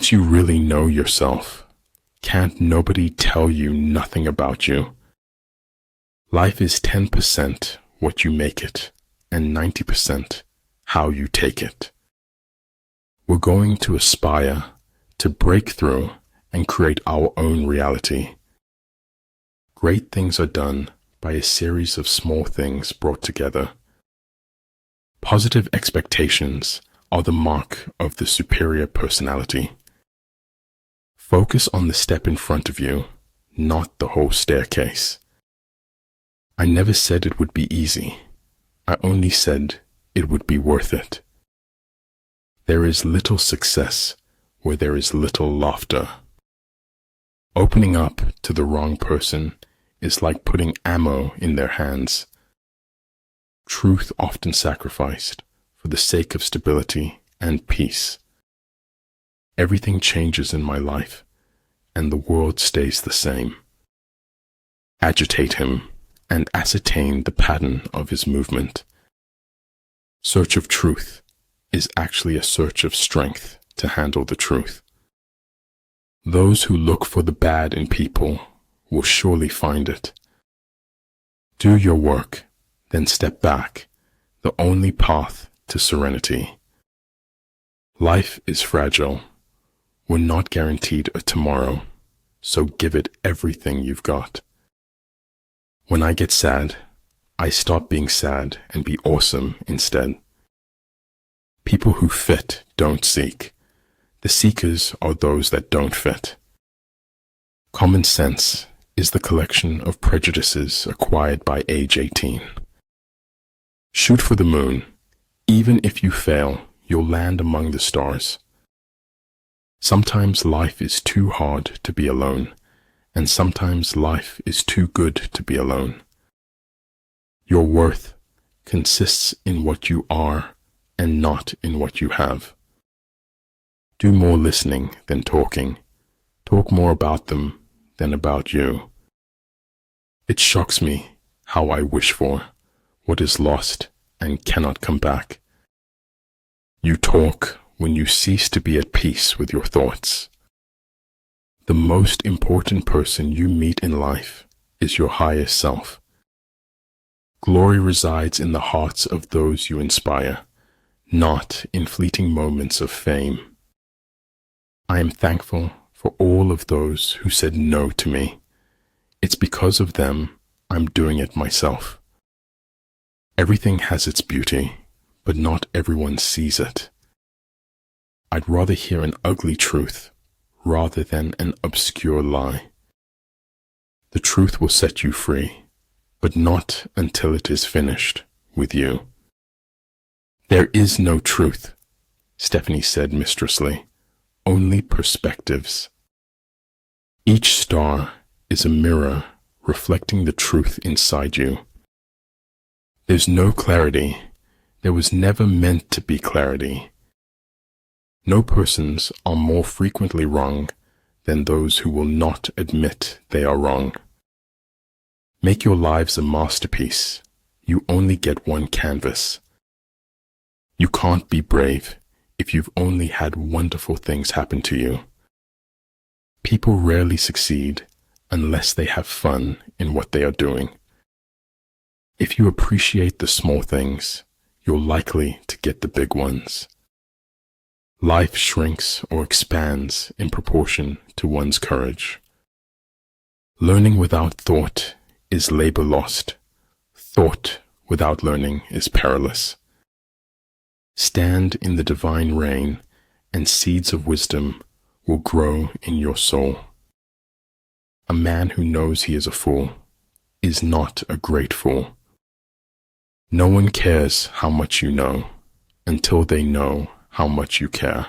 Once you really know yourself, can't nobody tell you nothing about you. Life is 10% what you make it, and 90% how you take it. We're going to aspire to break through and create our own reality. Great things are done by a series of small things brought together. Positive expectations are the mark of the superior personality. Focus on the step in front of you, not the whole staircase. I never said it would be easy. I only said it would be worth it. There is little success where there is little laughter. Opening up to the wrong person is like putting ammo in their hands. Truth often sacrificed for the sake of stability and peace. Everything changes in my life, and the world stays the same. Agitate him and ascertain the pattern of his movement. Search of truth is actually a search of strength to handle the truth. Those who look for the bad in people will surely find it. Do your work, then step back, the only path to serenity. Life is fragile. We're not guaranteed a tomorrow, so give it everything you've got. When I get sad, I stop being sad and be awesome instead. People who fit don't seek. The seekers are those that don't fit. Common sense is the collection of prejudices acquired by age 18. Shoot for the moon. Even if you fail, you'll land among the stars. Sometimes life is too hard to be alone, and sometimes life is too good to be alone. Your worth consists in what you are and not in what you have. Do more listening than talking. Talk more about them than about you. It shocks me how I wish for what is lost and cannot come back. You talk when you cease to be at peace with your thoughts. The most important person you meet in life is your highest self. Glory resides in the hearts of those you inspire, not in fleeting moments of fame. I am thankful for all of those who said no to me. It's because of them I'm doing it myself. Everything has its beauty, but not everyone sees it. I'd rather hear an ugly truth rather than an obscure lie. The truth will set you free, but not until it is finished with you. There is no truth, Stephanie said mistressly, only perspectives. Each star is a mirror reflecting the truth inside you. There's no clarity. There was never meant to be clarity. No persons are more frequently wrong than those who will not admit they are wrong. Make your lives a masterpiece. You only get one canvas. You can't be brave if you've only had wonderful things happen to you. People rarely succeed unless they have fun in what they are doing. If you appreciate the small things, you're likely to get the big ones. Life shrinks or expands in proportion to one's courage. Learning without thought is labor lost. Thought without learning is perilous. Stand in the divine rain, and seeds of wisdom will grow in your soul. A man who knows he is a fool is not a great fool. No one cares how much you know until they know how much you care.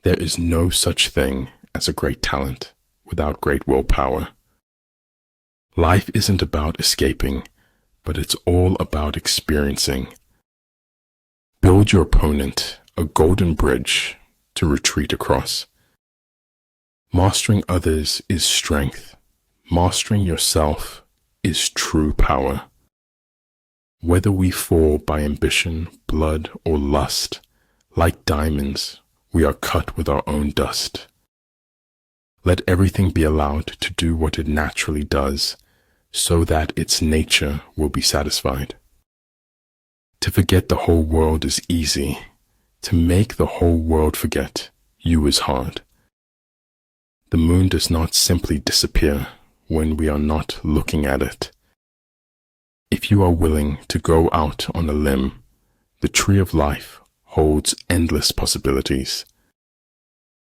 There is no such thing as a great talent without great willpower. Life isn't about escaping, but it's all about experiencing. Build your opponent a golden bridge to retreat across. Mastering others is strength. Mastering yourself is true power. Whether we fall by ambition, blood, or lust, like diamonds, we are cut with our own dust. Let everything be allowed to do what it naturally does, so that its nature will be satisfied. To forget the whole world is easy. To make the whole world forget you is hard. The moon does not simply disappear when we are not looking at it. If you are willing to go out on a limb, the tree of life holds endless possibilities.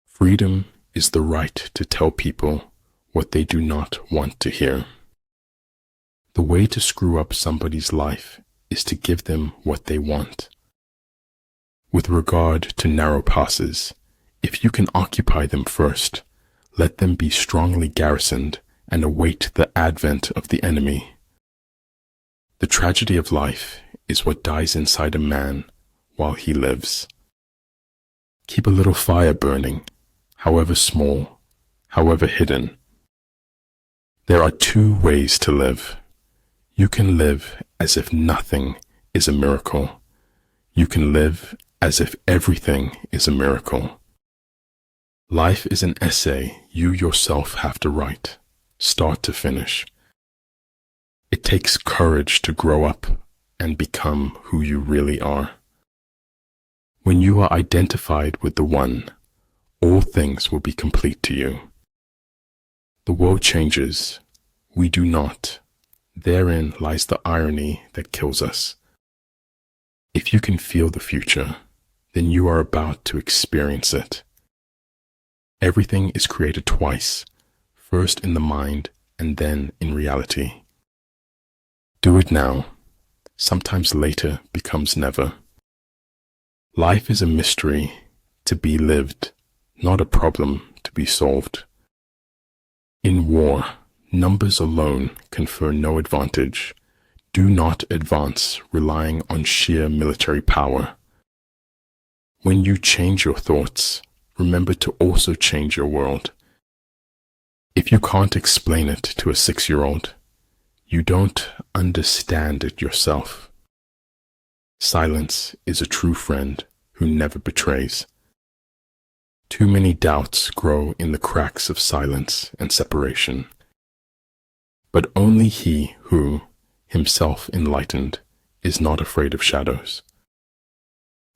Freedom is the right to tell people what they do not want to hear. The way to screw up somebody's life is to give them what they want. With regard to narrow passes, if you can occupy them first, let them be strongly garrisoned and await the advent of the enemy. The tragedy of life is what dies inside a man while he lives. Keep a little fire burning, however small, however hidden. There are two ways to live. You can live as if nothing is a miracle. You can live as if everything is a miracle. Life is an essay you yourself have to write, start to finish. It takes courage to grow up and become who you really are. When you are identified with the One, all things will be complete to you. The world changes. We do not. Therein lies the irony that kills us. If you can feel the future, then you are about to experience it. Everything is created twice, first in the mind and then in reality. Do it now. Sometimes later becomes never. Life is a mystery to be lived, not a problem to be solved. In war, numbers alone confer no advantage. Do not advance relying on sheer military power. When you change your thoughts, remember to also change your world. If you can't explain it to a 6-year-old, you don't understand it yourself. Silence is a true friend who never betrays. Too many doubts grow in the cracks of silence and separation. But only he who, himself enlightened, is not afraid of shadows.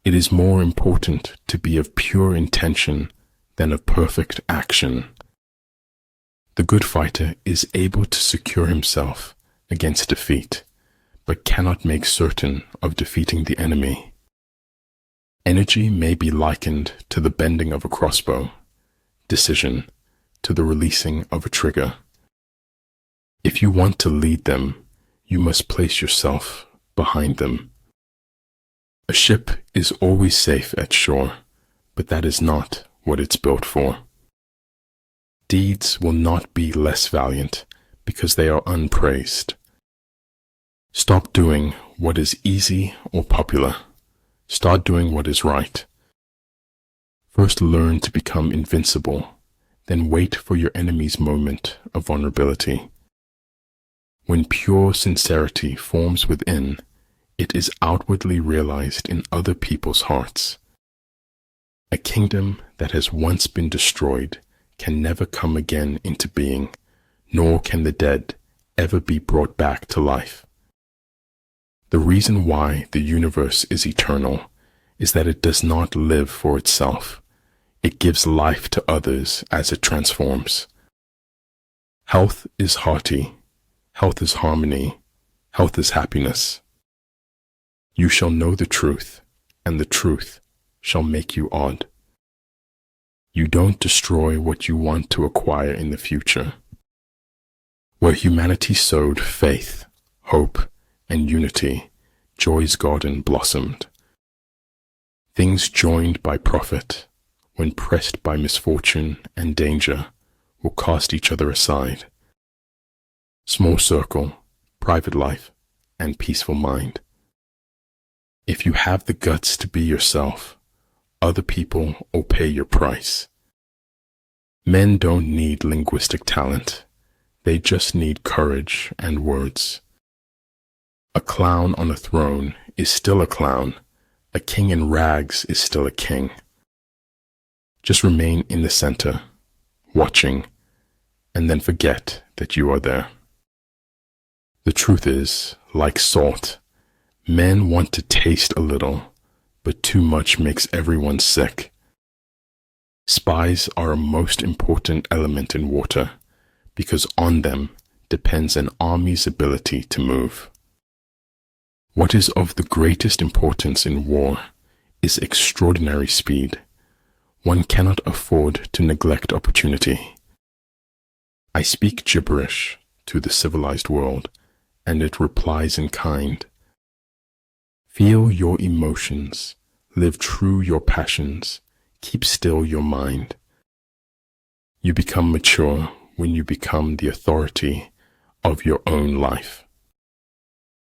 It is more important to be of pure intention than of perfect action. The good fighter is able to secure himself against defeat, but cannot make certain of defeating the enemy. Energy may be likened to the bending of a crossbow, decision to the releasing of a trigger. If you want to lead them, you must place yourself behind them. A ship is always safe at shore, but that is not what it's built for. Deeds will not be less valiant because they are unpraised. Stop doing what is easy or popular. Start doing what is right. First learn to become invincible, then wait for your enemy's moment of vulnerability. When pure sincerity forms within, it is outwardly realized in other people's hearts. A kingdom that has once been destroyed can never come again into being, nor can the dead ever be brought back to life. The reason why the universe is eternal is that it does not live for itself. It gives life to others as it transforms. Health is hearty. Health is harmony. Health is happiness. You shall know the truth, and the truth shall make you odd. You don't destroy what you want to acquire in the future. Where humanity sowed faith, hope, and unity, joy's garden blossomed. Things joined by profit, when pressed by misfortune and danger, will cast each other aside. Small circle, private life, and peaceful mind. If you have the guts to be yourself, other people will pay your price. Men don't need linguistic talent. They just need courage and words. A clown on a throne is still a clown. A king in rags is still a king. Just remain in the center, watching, and then forget that you are there. The truth is, like salt, men want to taste a little, but too much makes everyone sick. Spies are a most important element in water because on them depends an army's ability to move. What is of the greatest importance in war is extraordinary speed. One cannot afford to neglect opportunity. I speak gibberish to the civilized world, and it replies in kind. Feel your emotions, live true your passions, keep still your mind. You become mature when you become the authority of your own life.